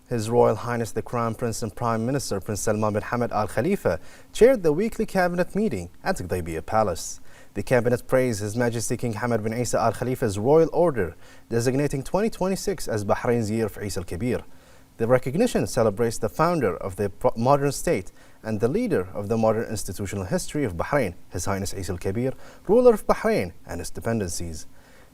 His Royal Highness the Crown Prince and Prime Minister Prince Salman bin Hamad Al Khalifa chaired the weekly cabinet meeting at Gdaybiya Palace. The cabinet praised His Majesty King Hamad bin Isa Al Khalifa's royal order, designating 2026 as Bahrain's year of Isa al-Kabir. The recognition celebrates the founder of the modern state and the leader of the modern institutional history of Bahrain, His Highness Isa al-Kabir, ruler of Bahrain and its dependencies.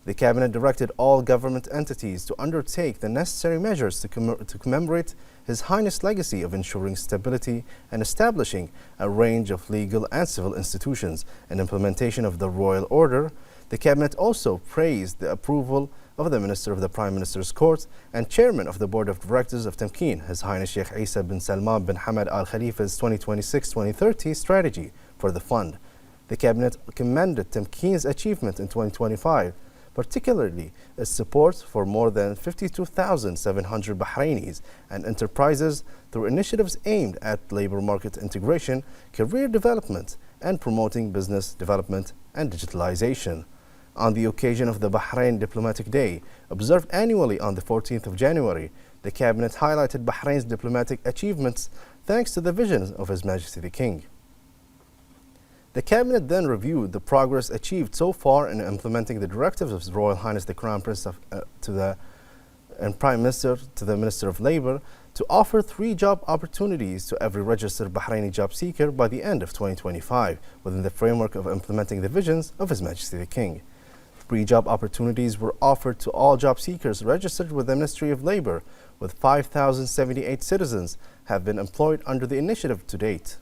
The cabinet directed all government entities to undertake the necessary measures to commemorate His Highness' legacy of ensuring stability and establishing a range of legal and civil institutions and implementation of the royal order. The cabinet also praised the approval of the Minister of the Prime Minister's Court and Chairman of the Board of Directors of Tamkeen, His Highness Sheikh Isa bin Salman bin Hamad Al Khalifa's 2026-2030 strategy for the fund. The cabinet commended Tamkeen's achievement in 2025, particularly its support for more than 52,700 Bahrainis and enterprises through initiatives aimed at labor market integration, career development, and promoting business development and digitalization. On the occasion of the Bahrain Diplomatic Day, observed annually on the 14th of January, the cabinet highlighted Bahrain's diplomatic achievements thanks to the visions of His Majesty the King. The cabinet then reviewed the progress achieved so far in implementing the directives of His Royal Highness the Crown Prince and Prime Minister to the Minister of Labor to offer 3 job opportunities to every registered Bahraini job seeker by the end of 2025 within the framework of implementing the visions of His Majesty the King. 3 job opportunities were offered to all job seekers registered with the Ministry of Labor, with 5,078 citizens have been employed under the initiative to date.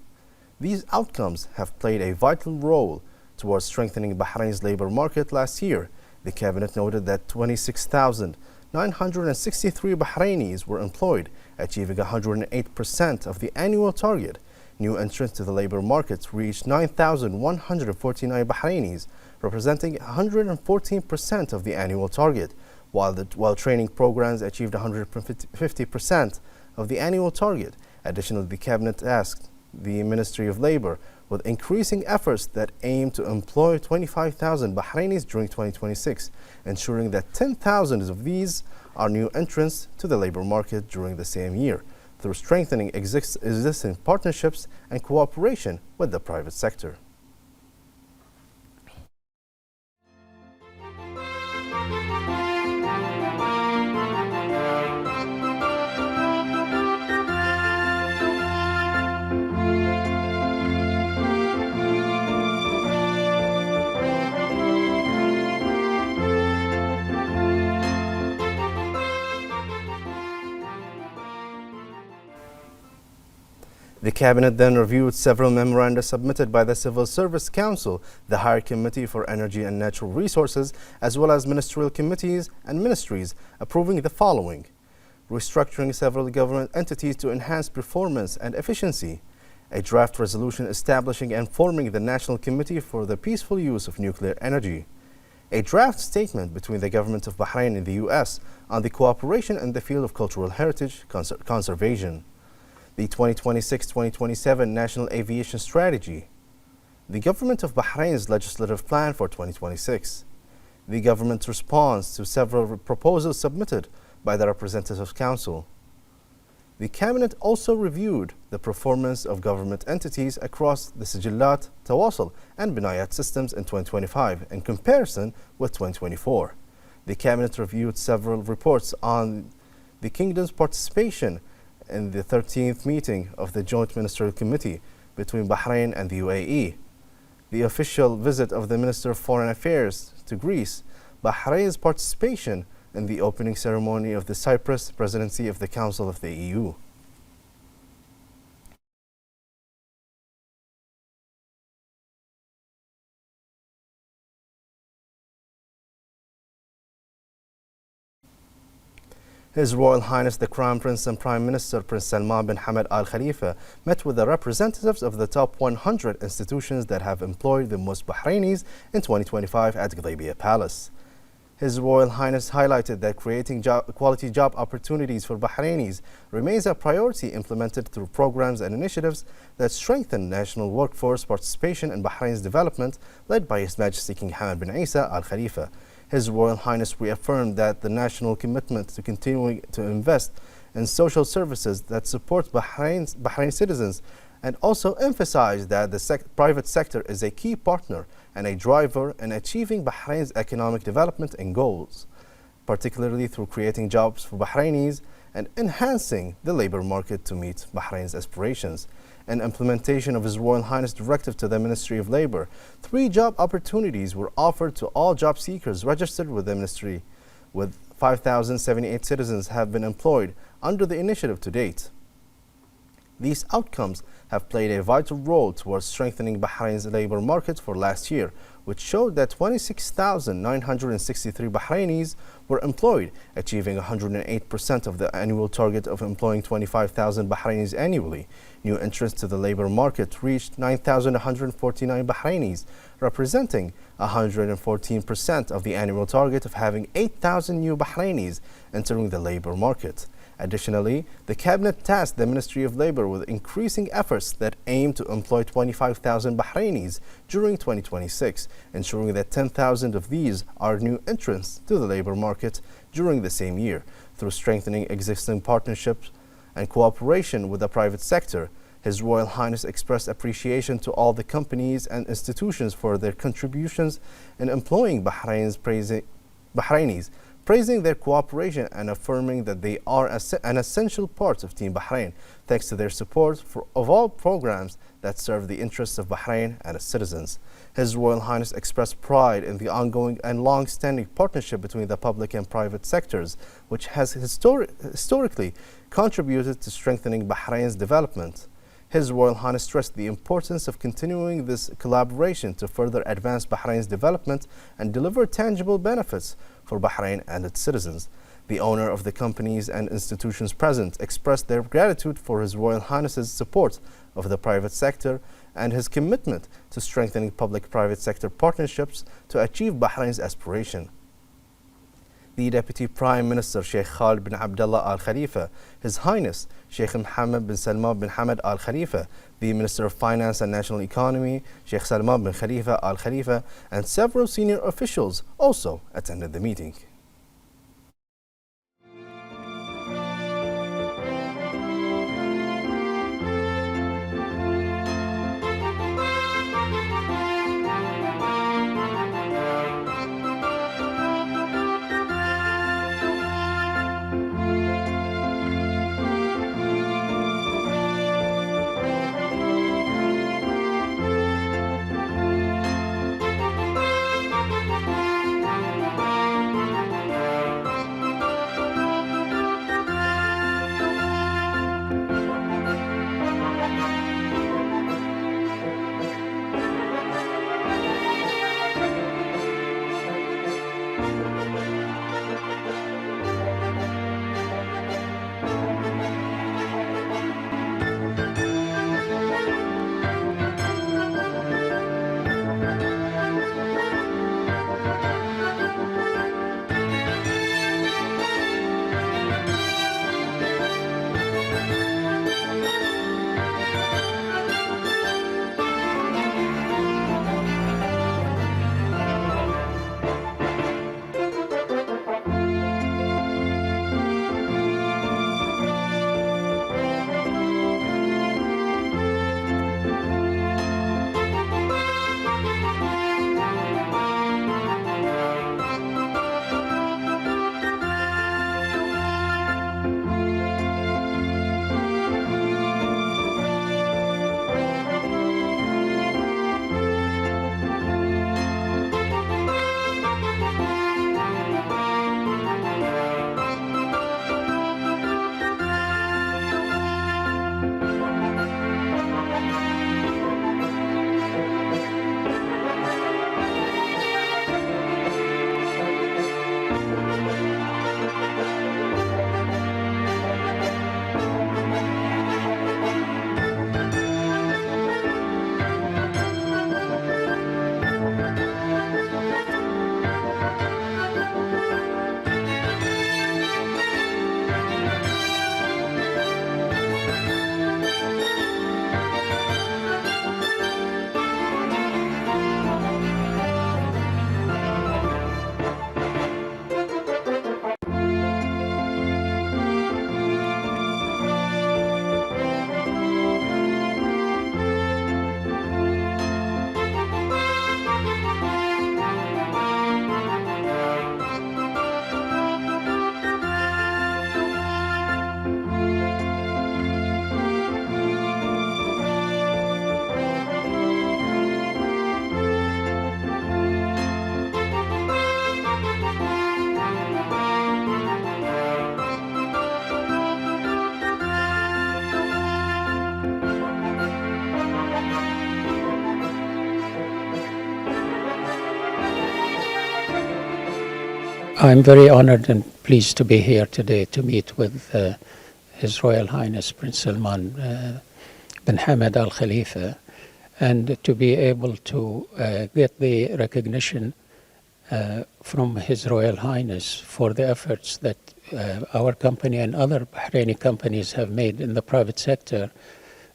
These outcomes have played a vital role towards strengthening Bahrain's labor market last year. The cabinet noted that 26,963 Bahrainis were employed, achieving 108% of the annual target. New entrants to the labor market reached 9,149 Bahrainis, representing 114% of the annual target, while training programs achieved 150% of the annual target. Additionally, the cabinet asked the Ministry of Labor with increasing efforts that aim to employ 25,000 Bahrainis during 2026, ensuring that 10,000 of these are new entrants to the labor market during the same year, through strengthening existing partnerships and cooperation with the private sector. The cabinet then reviewed several memoranda submitted by the Civil Service Council, the Higher Committee for Energy and Natural Resources, as well as ministerial committees and ministries, approving the following: restructuring several government entities to enhance performance and efficiency, a draft resolution establishing and forming the National Committee for the Peaceful Use of Nuclear Energy, a draft statement between the government of Bahrain and the U.S. on the cooperation in the field of cultural heritage conservation, the 2026-2027 National Aviation Strategy, the Government of Bahrain's legislative plan for 2026, the government's response to several proposals submitted by the Representative Council. The cabinet also reviewed the performance of government entities across the Sijillat, Tawasul, and Binayat systems in 2025 in comparison with 2024. The cabinet reviewed several reports on the kingdom's participation in the 13th meeting of the Joint Ministerial Committee between Bahrain and the UAE, the official visit of the Minister of Foreign Affairs to Greece, Bahrain's participation in the opening ceremony of the Cyprus presidency of the Council of the EU. His Royal Highness the Crown Prince and Prime Minister Prince Salman bin Hamad Al Khalifa met with the representatives of the top 100 institutions that have employed the most Bahrainis in 2025 at Gdaybiya Palace. His Royal Highness highlighted that creating quality job opportunities for Bahrainis remains a priority implemented through programs and initiatives that strengthen national workforce participation in Bahrain's development, led by His Majesty King Hamad bin Isa Al Khalifa. His Royal Highness reaffirmed that the national commitment to continuing to invest and social services that support Bahrain citizens, and also emphasized that the private sector is a key partner and a driver in achieving Bahrain's economic development and goals, particularly through creating jobs for Bahrainis and enhancing the labor market to meet Bahrain's aspirations. In implementation of His Royal Highness directive to the Ministry of Labor, 3 job opportunities were offered to all job seekers registered with the ministry, with 5,078 citizens have been employed under the initiative to date. These outcomes have played a vital role towards strengthening Bahrain's labor market for last year, which showed that 26,963 Bahrainis were employed, achieving 108% of the annual target of employing 25,000 Bahrainis annually. New entrants to the labor market reached 9,149 Bahrainis, representing 114% of the annual target of having 8,000 new Bahrainis entering the labor market. Additionally, the Cabinet tasked the Ministry of Labor with increasing efforts that aim to employ 25,000 Bahrainis during 2026, ensuring that 10,000 of these are new entrants to the labor market during the same year. Through strengthening existing partnerships and cooperation with the private sector, His Royal Highness expressed appreciation to all the companies and institutions for their contributions in employing Bahrainis, praising their cooperation and affirming that they are an essential part of Team Bahrain, thanks to their support of all programs that serve the interests of Bahrain and its citizens. His Royal Highness expressed pride in the ongoing and long-standing partnership between the public and private sectors, which has historically contributed to strengthening Bahrain's development. His Royal Highness stressed the importance of continuing this collaboration to further advance Bahrain's development and deliver tangible benefits for Bahrain and its citizens. The owner of the companies and institutions present expressed their gratitude for His Royal Highness's support of the private sector and his commitment to strengthening public-private sector partnerships to achieve Bahrain's aspiration. The Deputy Prime Minister Sheikh Khalid bin Abdullah Al Khalifa, His Highness Sheikh Mohammed bin Salman bin Hamad Al Khalifa, the Minister of Finance and National Economy Sheikh Salman bin Khalifa Al Khalifa, and several senior officials also attended the meeting. I'm very honored and pleased to be here today to meet with His Royal Highness Prince Salman bin Hamad Al Khalifa, and to be able to get the recognition from His Royal Highness for the efforts that our company and other Bahraini companies have made in the private sector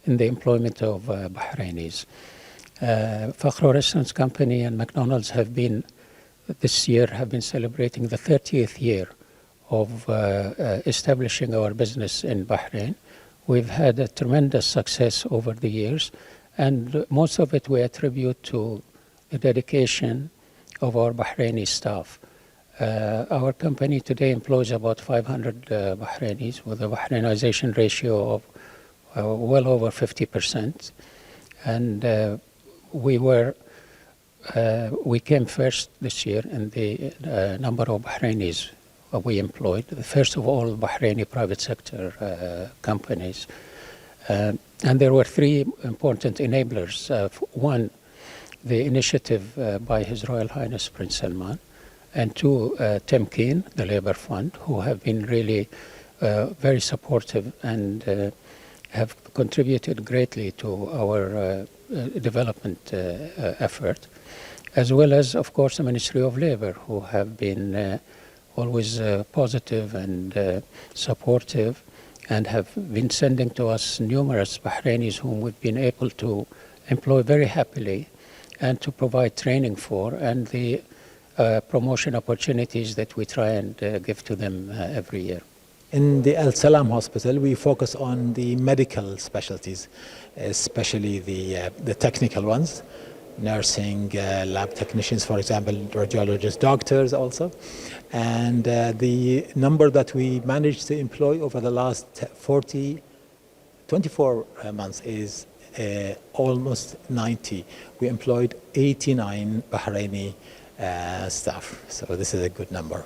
in the employment of Bahrainis. Fakhro Restaurants Company and McDonald's this year have been celebrating the 30th year of establishing our business in Bahrain. We've had a tremendous success over the years, and most of it we attribute to the dedication of our Bahraini staff. Our company today employs about 500 Bahrainis with a Bahrainization ratio of well over 50%. And we came first this year in the number of Bahrainis we employed, first of all Bahraini private sector companies. And there were three important enablers. One, the initiative by His Royal Highness Prince Salman, and two, Temkeen, the Labour Fund, who have been really very supportive and have contributed greatly to our development effort, as well as, of course, the Ministry of Labour, who have been always positive and supportive, and have been sending to us numerous Bahrainis whom we've been able to employ very happily and to provide training for, and the promotion opportunities that we try and give to them every year. In the Al Salam Hospital, we focus on the medical specialties, especially the technical ones, nursing, lab technicians, for example, radiologists, doctors also. And the number that we managed to employ over the last 24 months is almost 90. We employed 89 Bahraini staff, so this is a good number.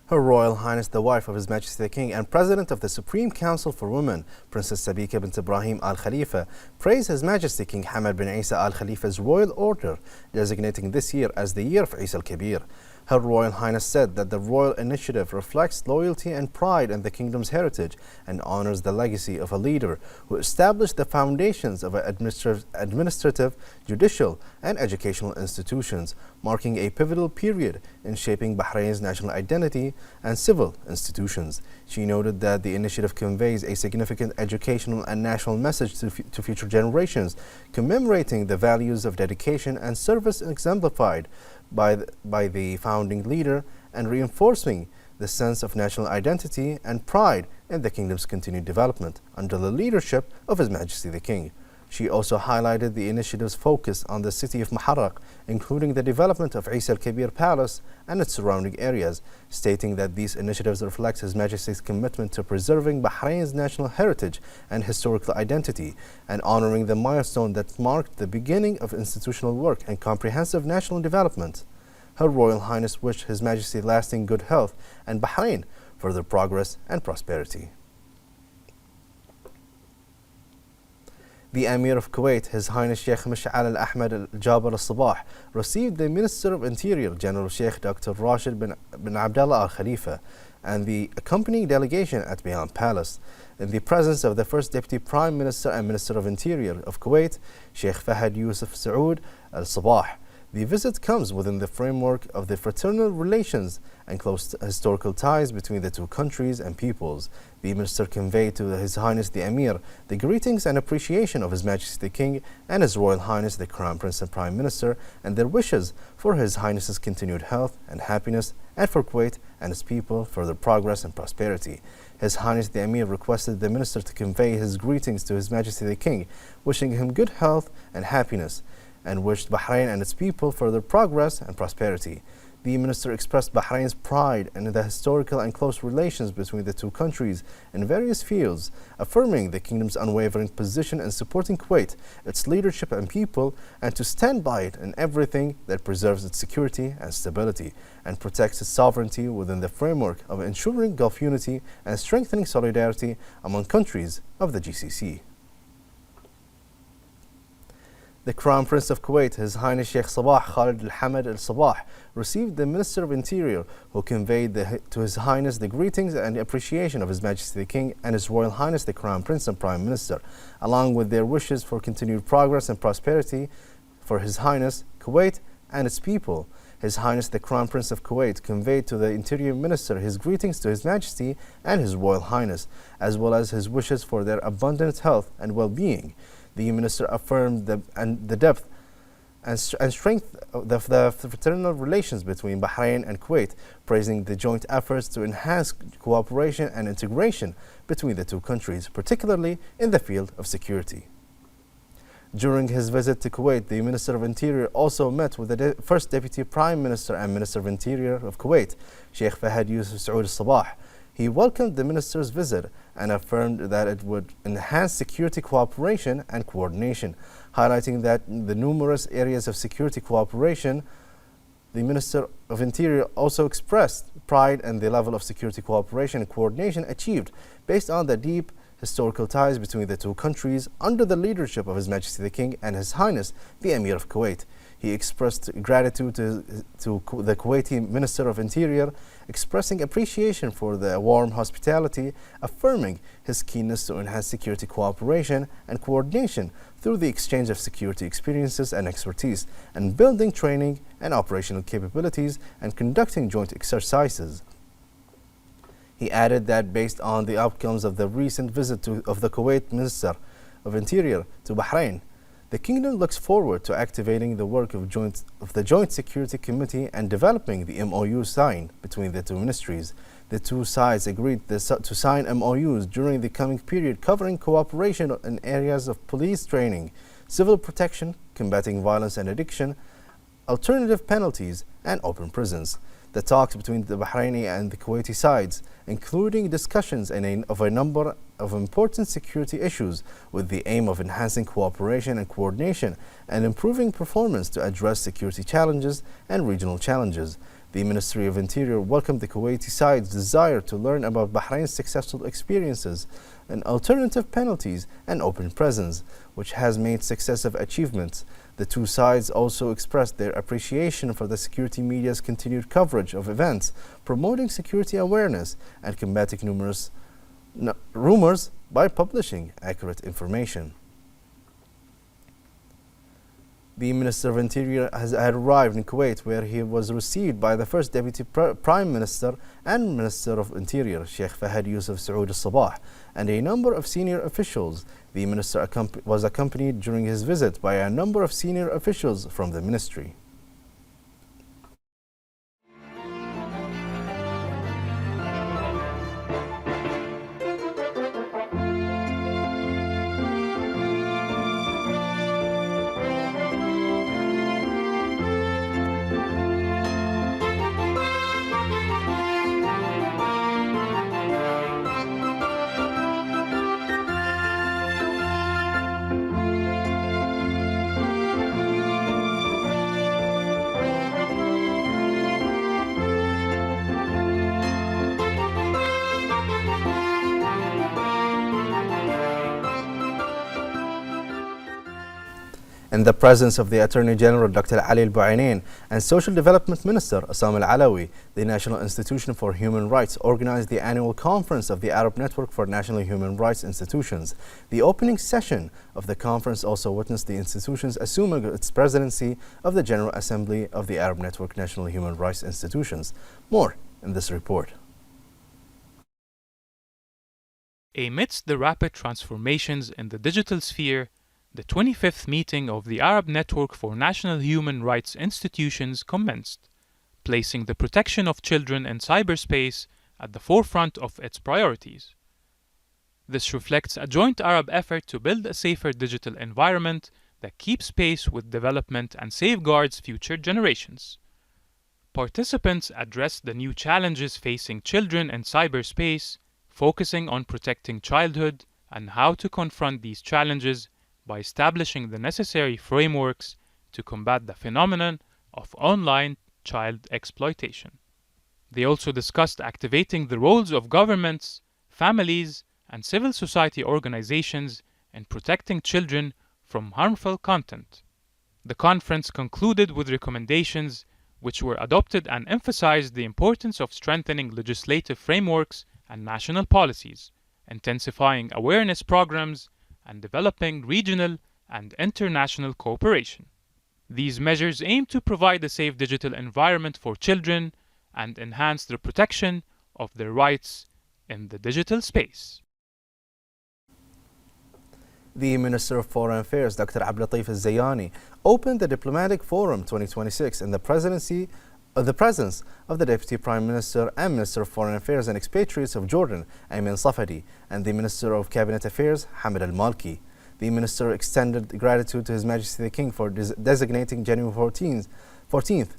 Her Royal Highness, the wife of His Majesty the King and President of the Supreme Council for Women, Princess Sabika bint Ibrahim Al Khalifa, praised His Majesty King Hamad bin Isa Al Khalifa's royal order, designating this year as the year of Isa Al Kabir. Her Royal Highness said that the royal initiative reflects loyalty and pride in the kingdom's heritage and honors the legacy of a leader who established the foundations of administrative, judicial, and educational institutions, marking a pivotal period in shaping Bahrain's national identity and civil institutions. She noted that the initiative conveys a significant educational and national message to future generations, commemorating the values of dedication and service exemplified by the founding leader and reinforcing the sense of national identity and pride in the kingdom's continued development under the leadership of His Majesty the King. She also highlighted the initiative's focus on the city of Muharraq, including the development of Isa Al Kabir Palace and its surrounding areas, stating that these initiatives reflect His Majesty's commitment to preserving Bahrain's national heritage and historical identity, and honoring the milestone that marked the beginning of institutional work and comprehensive national development. Her Royal Highness wished His Majesty lasting good health and Bahrain further progress and prosperity. The Emir of Kuwait, His Highness Sheikh Mash'al Al-Ahmad Al-Jaber Al-Sabah, received the Minister of Interior, General Sheikh Dr. Rashid bin Abdullah Al-Khalifa, and the accompanying delegation at Bahrain Palace, in the presence of the First Deputy Prime Minister and Minister of Interior of Kuwait, Sheikh Fahad Yusuf Saud Al-Sabah. The visit comes within the framework of the fraternal relations and close historical ties between the two countries and peoples. The minister conveyed to His Highness the Emir the greetings and appreciation of His Majesty the King and His Royal Highness the Crown Prince and Prime Minister, and their wishes for His Highness's continued health and happiness, and for Kuwait and its people further progress and prosperity. His Highness the Emir requested the minister to convey his greetings to His Majesty the King, wishing him good health and happiness, and wished Bahrain and its people further progress and prosperity. The minister expressed Bahrain's pride in the historical and close relations between the two countries in various fields, affirming the kingdom's unwavering position in supporting Kuwait, its leadership and people, and to stand by it in everything that preserves its security and stability, and protects its sovereignty within the framework of ensuring Gulf unity and strengthening solidarity among countries of the GCC. The Crown Prince of Kuwait, His Highness Sheikh Sabah Khalid Al Hamad Al Sabah, received the Minister of Interior, who conveyed to His Highness the greetings and appreciation of His Majesty the King and His Royal Highness the Crown Prince and Prime Minister, along with their wishes for continued progress and prosperity for His Highness Kuwait and its people. His Highness the Crown Prince of Kuwait conveyed to the Interior Minister his greetings to His Majesty and His Royal Highness, as well as his wishes for their abundant health and well-being. The Minister affirmed the depth and strength of the fraternal relations between Bahrain and Kuwait, praising the joint efforts to enhance cooperation and integration between the two countries, particularly in the field of security. During his visit to Kuwait, the Minister of Interior also met with the First Deputy Prime Minister and Minister of Interior of Kuwait, Sheikh Fahad Yusuf Saud Al-Sabah. He welcomed the minister's visit and affirmed that it would enhance security cooperation and coordination, highlighting that the numerous areas of security cooperation. The Minister of Interior also expressed pride in the level of security cooperation and coordination achieved based on the deep historical ties between the two countries under the leadership of His Majesty the King and His Highness the Emir of Kuwait. He expressed gratitude to the Kuwaiti Minister of Interior, expressing appreciation for the warm hospitality, affirming his keenness to enhance security cooperation and coordination through the exchange of security experiences and expertise, and building training and operational capabilities and conducting joint exercises. He added that based on the outcomes of the recent visit of the Kuwait Minister of Interior to Bahrain, the Kingdom looks forward to activating the work of the Joint Security Committee and developing the MOU signed between the two ministries. The two sides agreed to sign MOUs during the coming period covering cooperation in areas of police training, civil protection, combating violence and addiction, alternative penalties, and open prisons. The talks between the Bahraini and the Kuwaiti sides, including discussions of a number of important security issues with the aim of enhancing cooperation and coordination and improving performance to address security challenges and regional challenges. The Ministry of Interior welcomed the Kuwaiti side's desire to learn about Bahrain's successful experiences in alternative penalties and open prisons, which has made successive achievements. The two sides also expressed their appreciation for the security media's continued coverage of events, promoting security awareness and combating numerous rumors by publishing accurate information. The Minister of Interior had arrived in Kuwait, where he was received by the First Deputy Prime Minister and Minister of Interior, Sheikh Fahad Yusuf Saud Al-Sabah, and a number of senior officials. The Minister was accompanied during his visit by a number of senior officials from the ministry. In the presence of the Attorney General Dr. Ali Al-Bu'ainain and Social Development Minister Assam Al-Alawi, the National Institution for Human Rights organized the annual conference of the Arab Network for National Human Rights Institutions. The opening session of the conference also witnessed the institutions assuming its presidency of the General Assembly of the Arab Network National Human Rights Institutions. More in this report. Amidst the rapid transformations in the digital sphere, the 25th meeting of the Arab Network for National Human Rights Institutions commenced, placing the protection of children in cyberspace at the forefront of its priorities. This reflects a joint Arab effort to build a safer digital environment that keeps pace with development and safeguards future generations. Participants addressed the new challenges facing children in cyberspace, focusing on protecting childhood and how to confront these challenges by establishing the necessary frameworks to combat the phenomenon of online child exploitation. They also discussed activating the roles of governments, families, and civil society organizations in protecting children from harmful content, The conference concluded with recommendations which were adopted and emphasized the importance of strengthening legislative frameworks and national policies, intensifying awareness programs, and developing regional and international cooperation. These measures aim to provide a safe digital environment for children and enhance the protection of their rights in the digital space. The Minister of Foreign Affairs, Dr. Abdulatif Al-Zayani, opened the Diplomatic Forum 2026 in the presence of the Deputy Prime Minister and Minister of Foreign Affairs and Expatriates of Jordan, Ayman Safadi, and the Minister of Cabinet Affairs, Hamid Al-Malki. The Minister extended gratitude to His Majesty the King for designating January 14th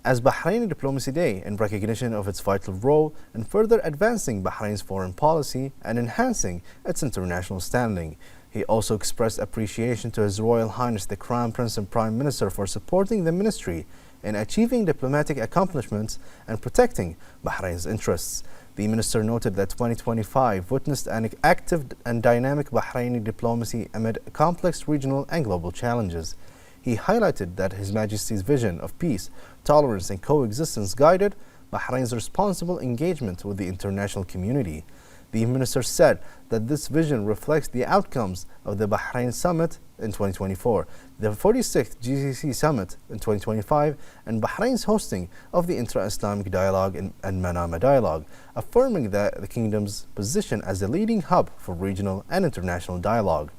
as Bahraini Diplomacy Day in recognition of its vital role in further advancing Bahrain's foreign policy and enhancing its international standing. He also expressed appreciation to His Royal Highness the Crown Prince and Prime Minister for supporting the ministry in achieving diplomatic accomplishments and protecting Bahrain's interests. The minister noted that 2025 witnessed an active and dynamic Bahraini diplomacy amid complex regional and global challenges. He highlighted that His Majesty's vision of peace, tolerance and coexistence guided Bahrain's responsible engagement with the international community. The minister said that this vision reflects the outcomes of the Bahrain Summit in 2024, the 46th GCC Summit in 2025, and Bahrain's hosting of the Intra-Islamic Dialogue and Manama Dialogue, affirming the kingdom's position as a leading hub for regional and international dialogue.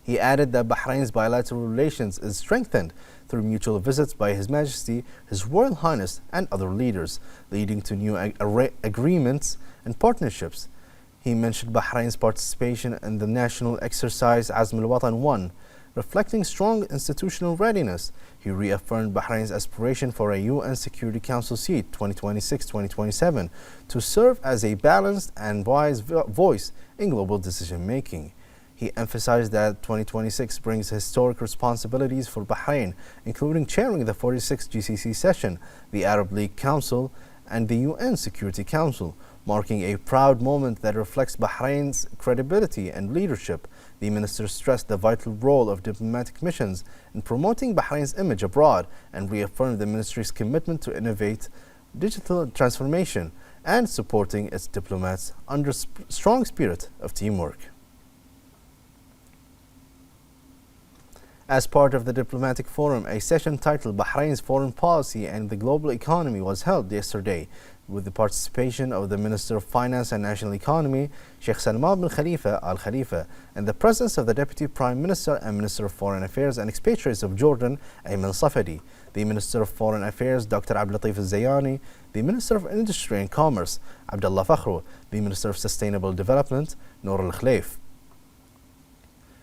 He added that Bahrain's bilateral relations is strengthened through mutual visits by His Majesty, His Royal Highness and other leaders, leading to new agreements and partnerships. He mentioned Bahrain's participation in the national exercise Azm al-Watan 1, reflecting strong institutional readiness. He reaffirmed Bahrain's aspiration for a UN Security Council seat 2026-2027 to serve as a balanced and wise voice in global decision-making. He emphasized that 2026 brings historic responsibilities for Bahrain, including chairing the 46th GCC session, the Arab League Council, and the UN Security Council, marking a proud moment that reflects Bahrain's credibility and leadership. The minister stressed the vital role of diplomatic missions in promoting Bahrain's image abroad and reaffirmed the ministry's commitment to innovate digital transformation and supporting its diplomats under strong spirit of teamwork. As part of the Diplomatic Forum, a session titled Bahrain's Foreign Policy and the Global Economy was held yesterday with the participation of the Minister of Finance and National Economy, Sheikh Salman bin Khalifa Al Khalifa, and the presence of the Deputy Prime Minister and Minister of Foreign Affairs and Expatriates of Jordan, Ayman Safadi, the Minister of Foreign Affairs, Dr. Abdulatif Al-Zayani, the Minister of Industry and Commerce, Abdullah Fakhru, the Minister of Sustainable Development, Noor Al-Khleif.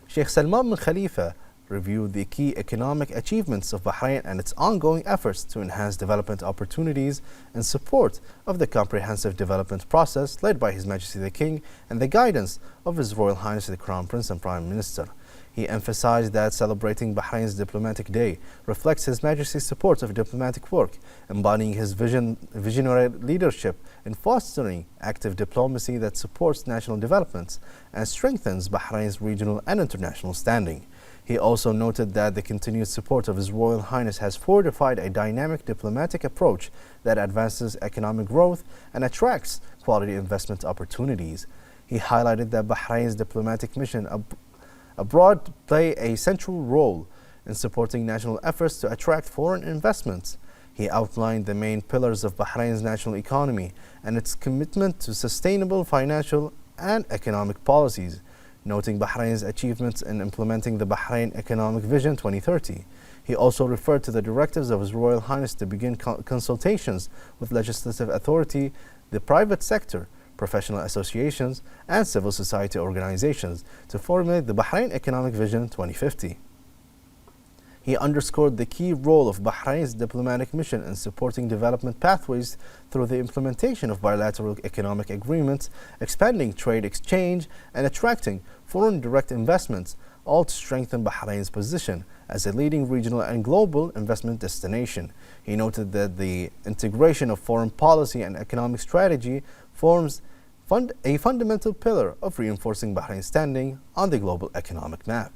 Sheikh Salman bin Khalifa reviewed the key economic achievements of Bahrain and its ongoing efforts to enhance development opportunities in support of the comprehensive development process led by His Majesty the King and the guidance of His Royal Highness the Crown Prince and Prime Minister. He emphasized that celebrating Bahrain's Diplomatic Day reflects His Majesty's support of diplomatic work, embodying his visionary leadership in fostering active diplomacy that supports national developments and strengthens Bahrain's regional and international standing. He also noted that the continued support of His Royal Highness has fortified a dynamic diplomatic approach that advances economic growth and attracts quality investment opportunities. He highlighted that Bahrain's diplomatic mission abroad play a central role in supporting national efforts to attract foreign investments. He outlined the main pillars of Bahrain's national economy and its commitment to sustainable financial and economic policies, noting Bahrain's achievements in implementing the Bahrain Economic Vision 2030. He also referred to the directives of His Royal Highness to begin consultations with legislative authority, the private sector, professional associations, and civil society organizations to formulate the Bahrain Economic Vision 2050. He underscored the key role of Bahrain's diplomatic mission in supporting development pathways through the implementation of bilateral economic agreements, expanding trade exchange, and attracting foreign direct investments, all to strengthen Bahrain's position as a leading regional and global investment destination. He noted that the integration of foreign policy and economic strategy forms a fundamental pillar of reinforcing Bahrain's standing on the global economic map.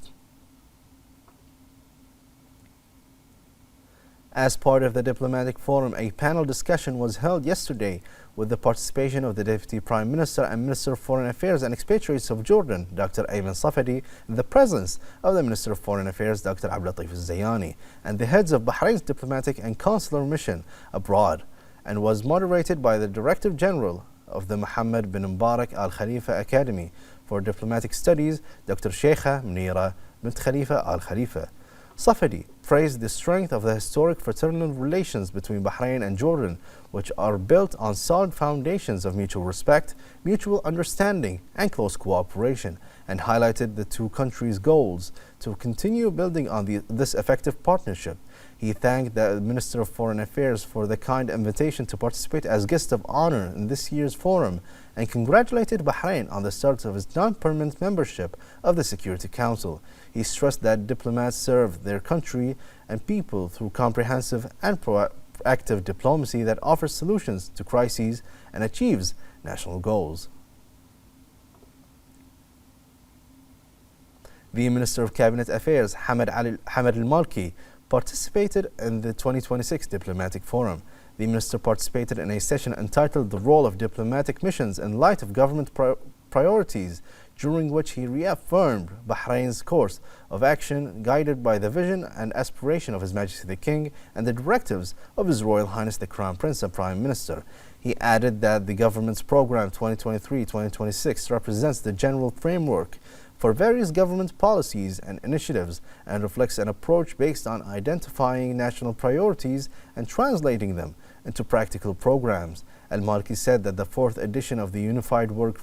As part of the diplomatic forum, a panel discussion was held yesterday with the participation of the Deputy Prime Minister and Minister of Foreign Affairs and Expatriates of Jordan, Dr. Ayman Safadi, and the presence of the Minister of Foreign Affairs, Dr. Abdulatif Zayani, and the heads of Bahrain's diplomatic and consular mission abroad, and was moderated by the Director General of the Mohammed bin Mubarak Al Khalifa Academy for Diplomatic Studies, Dr. Sheikha Munira bint Khalifa Al Khalifa. Safadi praised the strength of the historic fraternal relations between Bahrain and Jordan, which are built on solid foundations of mutual respect, mutual understanding, and close cooperation, and highlighted the two countries' goals to continue building on this effective partnership. He thanked the Minister of Foreign Affairs for the kind invitation to participate as guest of honor in this year's forum, and congratulated Bahrain on the start of its non-permanent membership of the Security Council. He stressed that diplomats serve their country and people through comprehensive and proactive diplomacy that offers solutions to crises and achieves national goals. The Minister of Cabinet Affairs, Hamad Al-Malki, participated in the 2026 Diplomatic Forum. The minister participated in a session entitled "The Role of Diplomatic Missions in Light of Government Priorities," during which he reaffirmed Bahrain's course of action guided by the vision and aspiration of His Majesty the King and the directives of His Royal Highness the Crown Prince and Prime Minister. He added that the government's program 2023-2026 represents the general framework for various government policies and initiatives and reflects an approach based on identifying national priorities and translating them into practical programs. Al-Malki said that the fourth edition of the Unified Work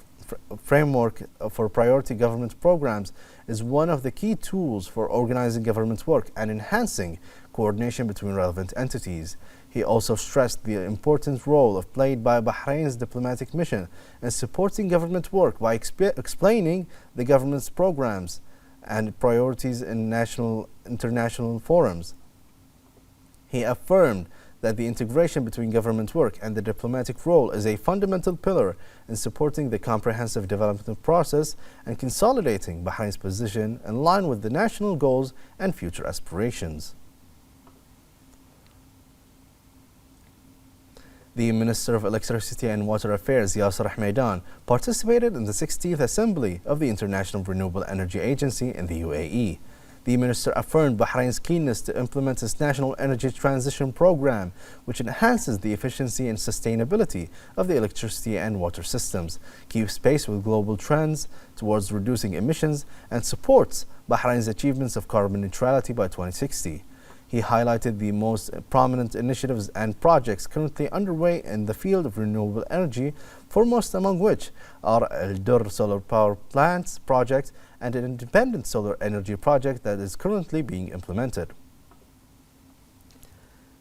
Framework for Priority Government Programs is one of the key tools for organizing government work and enhancing coordination between relevant entities. He also stressed the important role played by Bahrain's diplomatic mission in supporting government work by explaining the government's programs and priorities in international forums. He affirmed that the integration between government work and the diplomatic role is a fundamental pillar in supporting the comprehensive development process and consolidating Bahrain's position in line with the national goals and future aspirations. The Minister of Electricity and Water Affairs, Yasser Hamdan, participated in the 16th Assembly of the International Renewable Energy Agency in the UAE. The minister affirmed Bahrain's keenness to implement its National Energy Transition Program, which enhances the efficiency and sustainability of the electricity and water systems, keeps pace with global trends towards reducing emissions, and supports Bahrain's achievements of carbon neutrality by 2060. He highlighted the most prominent initiatives and projects currently underway in the field of renewable energy, foremost among which are Al-Dur Solar Power Plants project and an independent solar energy project that is currently being implemented.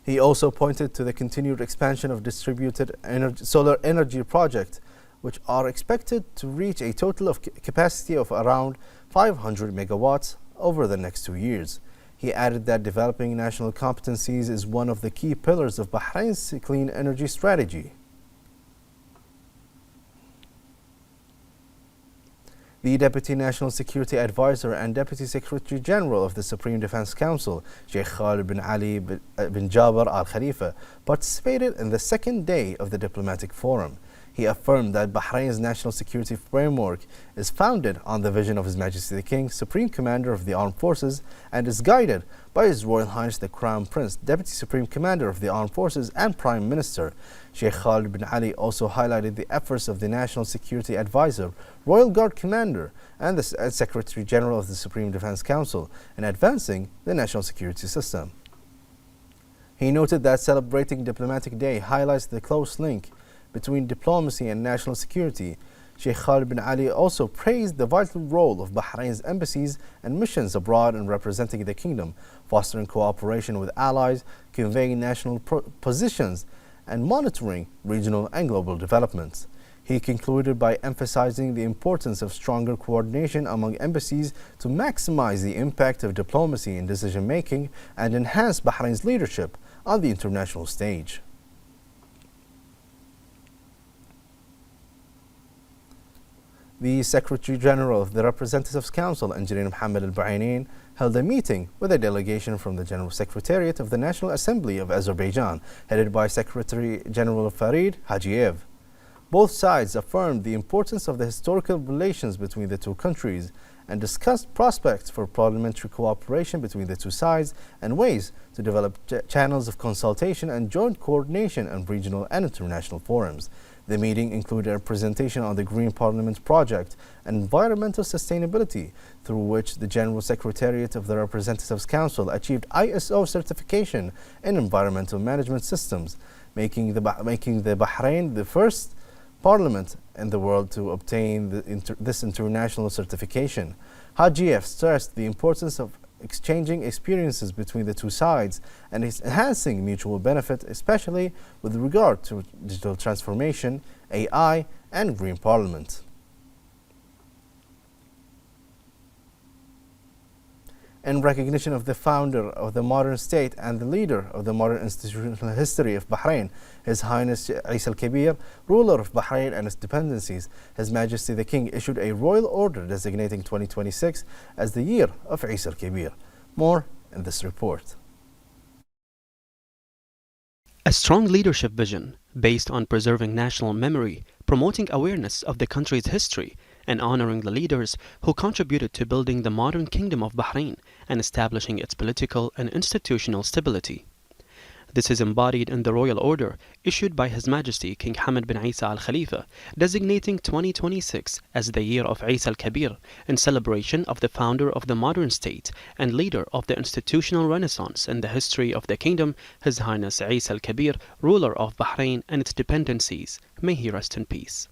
He also pointed to the continued expansion of distributed solar energy projects, which are expected to reach a total of capacity of around 500 megawatts over the next 2 years. He added that developing national competencies is one of the key pillars of Bahrain's clean energy strategy. The Deputy National Security Advisor and Deputy Secretary General of the Supreme Defense Council, Sheikh Khalid bin Ali bin Jaber Al Khalifa, participated in the second day of the diplomatic forum. He affirmed that Bahrain's national security framework is founded on the vision of His Majesty the King, Supreme Commander of the Armed Forces, and is guided by His Royal Highness the Crown Prince, Deputy Supreme Commander of the Armed Forces and Prime Minister. Sheikh Khalid bin Ali also highlighted the efforts of the National Security Advisor, Royal Guard Commander, and the Secretary General of the Supreme Defense Council in advancing the national security system. He noted that celebrating Diplomatic Day highlights the close link between diplomacy and national security. Sheikh Khalid bin Ali also praised the vital role of Bahrain's embassies and missions abroad in representing the kingdom, fostering cooperation with allies, conveying national positions, and monitoring regional and global developments. He concluded by emphasizing the importance of stronger coordination among embassies to maximize the impact of diplomacy in decision-making and enhance Bahrain's leadership on the international stage. The Secretary General of the Representatives Council, Engineer Mohammed al-Bahrain, held a meeting with a delegation from the General Secretariat of the National Assembly of Azerbaijan, headed by Secretary General Farid Hajiev. Both sides affirmed the importance of the historical relations between the two countries and discussed prospects for parliamentary cooperation between the two sides and ways to develop channels of consultation and joint coordination on regional and international forums. The meeting included a presentation on the Green Parliament project and environmental sustainability, through which the General Secretariat of the Representatives Council achieved ISO certification in environmental management systems, making the Bahrain the first parliament in the world to obtain this international certification. Hajiev stressed the importance of exchanging experiences between the two sides and enhancing mutual benefit, especially with regard to digital transformation, AI, and Green Parliament. In recognition of the founder of the modern state and the leader of the modern institutional history of Bahrain, His Highness Isa al-Kabir, ruler of Bahrain and its dependencies, His Majesty the King issued a royal order designating 2026 as the year of Isa al-Kabir. More in this report. A strong leadership vision based on preserving national memory, promoting awareness of the country's history, and honoring the leaders who contributed to building the modern Kingdom of Bahrain and establishing its political and institutional stability. This is embodied in the royal order issued by His Majesty King Hamad bin Isa Al Khalifa, designating 2026 as the year of Isa al-Kabir in celebration of the founder of the modern state and leader of the institutional renaissance in the history of the kingdom, His Highness Isa al-Kabir, ruler of Bahrain and its dependencies. May he rest in peace.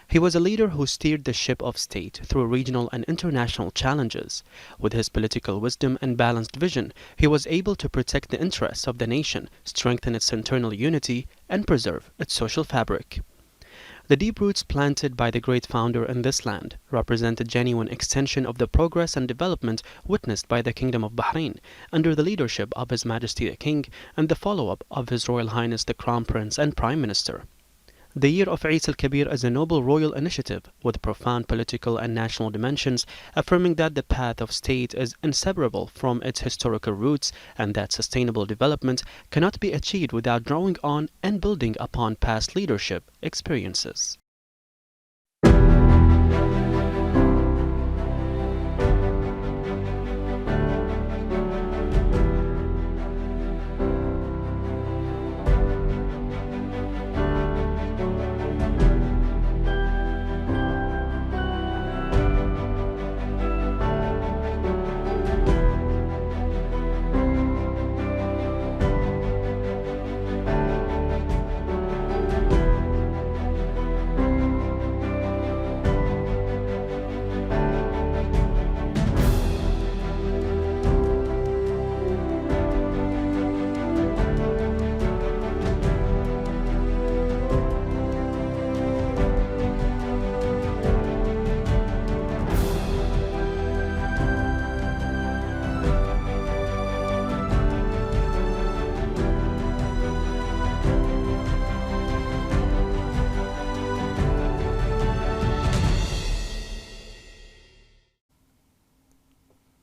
He was a leader who steered the ship of state through regional and international challenges. With his political wisdom and balanced vision, he was able to protect the interests of the nation, strengthen its internal unity, and preserve its social fabric. The deep roots planted by the great founder in this land represent a genuine extension of the progress and development witnessed by the Kingdom of Bahrain under the leadership of His Majesty the King and the follow-up of His Royal Highness the Crown Prince and Prime Minister. The Year of Isa al-Kabir is a noble royal initiative with profound political and national dimensions, affirming that the path of state is inseparable from its historical roots and that sustainable development cannot be achieved without drawing on and building upon past leadership experiences.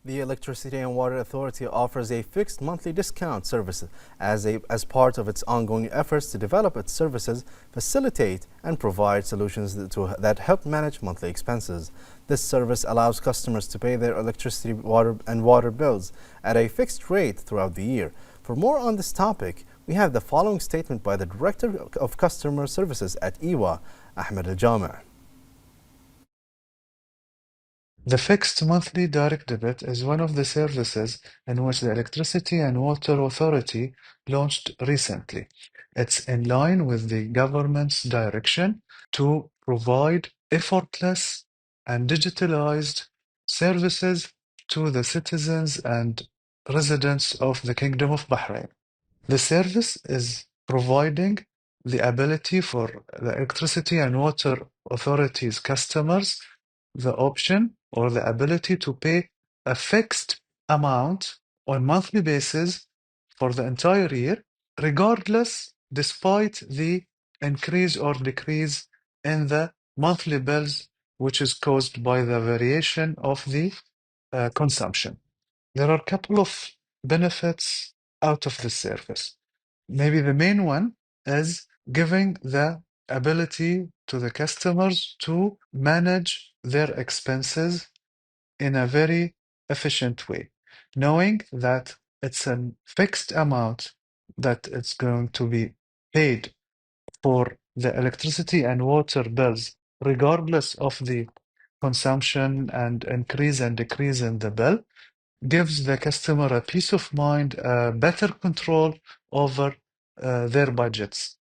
The Electricity and Water Authority offers a fixed monthly discount service as part of its ongoing efforts to develop its services, facilitate and provide solutions that help manage monthly expenses. This service allows customers to pay their electricity, water bills at a fixed rate throughout the year. For more on this topic, we have the following statement by the Director of Customer Services at EWA, Ahmed Al-Jami'. The fixed monthly direct debit is one of the services in which the Electricity and Water Authority launched recently. It's in line with the government's direction to provide effortless and digitalized services to the citizens and residents of the Kingdom of Bahrain. The service is providing the ability for the Electricity and Water Authority's customers the option or the ability to pay a fixed amount on monthly basis for the entire year, regardless, despite the increase or decrease in the monthly bills which is caused by the variation of the consumption. There are a couple of benefits out of this service. Maybe the main one is giving the ability to the customers to manage their expenses in a very efficient way, knowing that it's a fixed amount that it's going to be paid for the electricity and water bills, regardless of the consumption and increase and decrease in the bill, gives the customer a peace of mind, better control over their budgets.